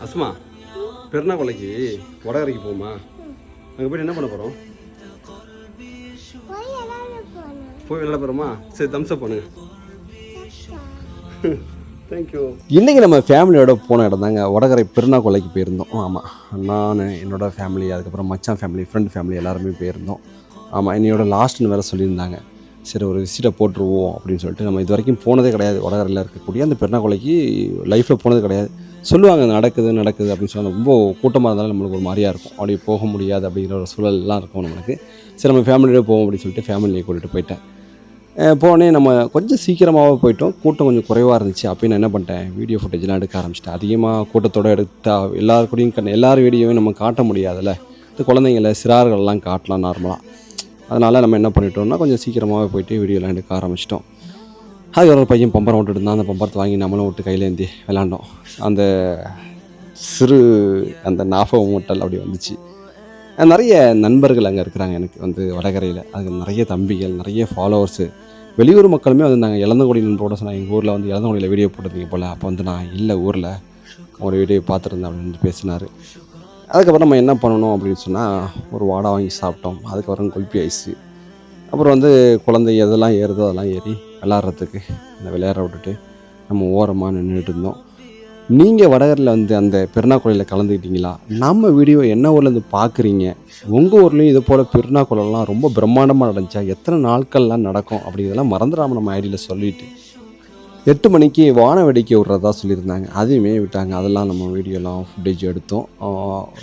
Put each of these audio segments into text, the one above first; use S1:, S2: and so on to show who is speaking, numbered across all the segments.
S1: அஸ்மா பெருனா கொலைக்கு வடகரைக்கு போமா. அங்கே போய்ட்டு என்ன பண்ண போகிறோம்? போய் விளையாட போகிறோமா? சரி தம்ஸ்அப் பண்ணுங்க. தேங்க்யூ. இன்றைக்கி நம்ம ஃபேமிலியோட போன இடம் தாங்க வடகரை பெருனா கொலைக்கு போயிருந்தோம். ஆமாம், நான் என்னோடய ஃபேமிலி, அதுக்கப்புறம் மச்சான் ஃபேமிலி, ஃப்ரெண்ட் ஃபேமிலி எல்லாருமே போயிருந்தோம். ஆமாம், என்னையோட லாஸ்ட்னு வேறு சொல்லியிருந்தாங்க. சரி ஒரு விசிட்டை போட்டுருவோம் அப்படின்னு சொல்லிட்டு நம்ம இது வரைக்கும் போனதே கிடையாது. வடகரையில் இருக்கக்கூடிய அந்த பெருனா கொலைக்கு லைஃப்பில் போனது கிடையாது. சொல்லுவாங்க நடக்குது அப்படின்னு சொன்னால் ரொம்ப கூட்டமாக இருந்தாலும் நம்மளுக்கு ஒரு மாதிரியாக இருக்கும். அப்படி போக முடியாது அப்படிங்கிற ஒரு சூழல்லாம் இருக்கும் நம்மளுக்கு. சரி நம்ம ஃபேமிலியோட போவோம் அப்படின்னு சொல்லிட்டு ஃபேமிலியை கூட்டிகிட்டு போயிட்டேன். போனே நம்ம கொஞ்சம் சீக்கிரமாகவே போயிட்டோம். கூட்டம் கொஞ்சம் குறைவாக இருந்துச்சு. அப்போ நான் என்ன பண்ணிட்டேன், வீடியோ ஃபுட்டேஜ்லாம் எடுக்க ஆரம்பிச்சிட்டேன். அதிகமாக கூட்டத்தோடு எடுத்தால் எல்லாருக்கூடையும் எல்லார் வீடியோவையும் நம்ம காட்ட முடியாதுல்ல. இந்த குழந்தைங்கள சிறார்கள்லாம் காட்டலாம் நார்மலாக. அதனால் நம்ம என்ன பண்ணிட்டோம்னா கொஞ்சம் சீக்கிரமாகவே போயிட்டு வீடியோலாம் எடுக்க ஆரம்பிச்சிட்டோம். அது ஒரு பையன் பம்பரம் விட்டுட்டு இருந்தான். அந்த பம்பரத்தை வாங்கி நம்மளும் விட்டு கையிலேந்தி விளாண்டோம். அந்த சிறு அந்த ஞாபகம் மூட்டல் அப்படி வந்துச்சு. நிறைய நண்பர்கள் அங்கே இருக்கிறாங்க எனக்கு வந்து வடகரையில். அதுக்கு நிறைய தம்பிகள், நிறைய ஃபாலோவர்ஸு, வெளியூர் மக்களுமே வந்திருந்தாங்க. இளந்தங்குடி நண்பரோட சொன்னாங்க, எங்கள் ஊரில் வந்து இளந்தங்குடியில் வீடியோ போட்டிருந்தீங்க போல். அப்போ வந்து நான் இல்லை ஊரில் ஒரு வீடியோ பார்த்துருந்தேன் அப்படின்னு பேசினார். அதுக்கப்புறம் நம்ம என்ன பண்ணணும் அப்படின்னு சொன்னால் ஒரு வாடை வாங்கி சாப்பிட்டோம். அதுக்கப்புறம் குல்பி ஐஸு, அப்புறம் வந்து குழந்தை எதெல்லாம் ஏறுதோ அதெல்லாம் ஏறி விளையாடுறதுக்கு அந்த விளையாட விட்டுட்டு நம்ம ஓரமாக நின்றுட்டு இருந்தோம். நீங்கள் வடகரில் வந்து அந்த பெருனா கொலையில் கலந்துக்கிட்டீங்களா? நம்ம வீடியோ என்ன ஊர்லேருந்து பார்க்குறீங்க? உங்கள் ஊர்லேயும் இது போல் பெருனா கொலைலாம் ரொம்ப பிரம்மாண்டமாக நடந்துச்சா? எத்தனை நாட்கள்லாம் நடக்கும் அப்படிங்கிறதெல்லாம் மறந்துடாமல் நம்ம ஐடியில் சொல்லிவிட்டு 8 மணிக்கு வான வேடிக்கை விட்றதா சொல்லியிருந்தாங்க. அதையுமே விட்டாங்க. அதெல்லாம் நம்ம வீடியோலாம் ஃபுட்டேஜ் எடுத்தோம்.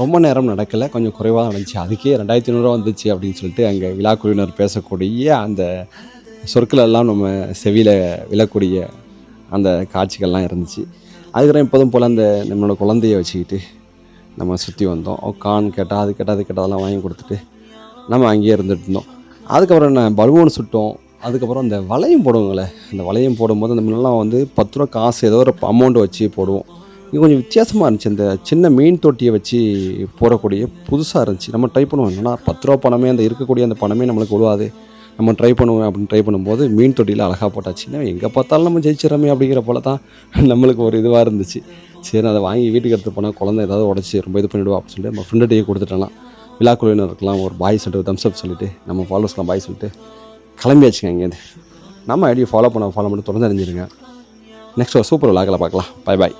S1: ரொம்ப நேரம் நடக்கலை, கொஞ்சம் குறைவாக நடந்துச்சு. அதுக்கே 2500 வந்துச்சு அப்படின்னு சொல்லிட்டு அங்கே விழாக்குழுவினர் பேசக்கூடிய அந்த சொற்களெல்லாம் நம்ம செவியில் விழக்கூடிய அந்த காட்சிகள்லாம் இருந்துச்சு. அதுக்கப்புறம் எப்போதும் போல் அந்த நம்மளோட குழந்தைய வச்சுக்கிட்டு நம்ம சுற்றி வந்தோம். கான் கேட்டால் அது கேட்டால் அதெல்லாம் வாங்கி கொடுத்துட்டு நம்ம அங்கேயே இருந்துகிட்டு இருந்தோம். அதுக்கப்புறம் என்ன பலூன் சுட்டோம். அதுக்கப்புறம் அந்த வளையம் போடுவோங்களே, அந்த வளையம் போடும்போது அந்த முன்னெல்லாம் வந்து 10 ரூபா காசு ஏதோ ஒரு அமௌண்ட் வச்சு போடுவோம். இது கொஞ்சம் வித்தியாசமாக இருந்துச்சு. அந்த சின்ன மீன் தொட்டியை வச்சு போடக்கூடிய புதுசாக இருந்துச்சு. நம்ம ட்ரை பண்ணுவோம். என்னன்னா 10 ரூபா பணமே அந்த இருக்கக்கூடிய அந்த பணமே நம்மளுக்கு விழுவாது, நம்ம ட்ரை பண்ணுவோம் அப்படின்னு ட்ரை பண்ணும்போது மீன் தொட்டியில் அழகாக போட்டாச்சுன்னா எங்கே பார்த்தாலும் நம்ம ஜெயிச்சிடறோமே அப்படிங்கிற போல தான் நம்மளுக்கு ஒரு இதுவாக இருந்துச்சு. சரி அதை வாங்கி வீட்டுக்கு எடுத்து போனால் குழந்தை ஏதாவது உடச்சி ரொம்ப இது பண்ணிவிடுவோம் அப்படின்னு சொல்லிட்டு நம்ம ஃப்ரெண்டுகிட்டே கொடுத்துட்டலாம். விழாக்குழுவினருக்கெல்லாம் ஒரு பாய் சொல்லிட்டு தம்ஸ்அப் சொல்லிவிட்டு நம்ம ஃபாலோவர்ஸ்லாம் பாய் சொல்லிட்டு கிளம்பியாச்சுங்க இங்கேருந்து. நம்ம ஐடியை ஃபாலோ பண்ண தொடர்ந்து அறிஞ்சிருங்க. நெக்ஸ்ட் ஒரு சூப்பர் விழாக்களை பார்க்கலாம். Bye bye.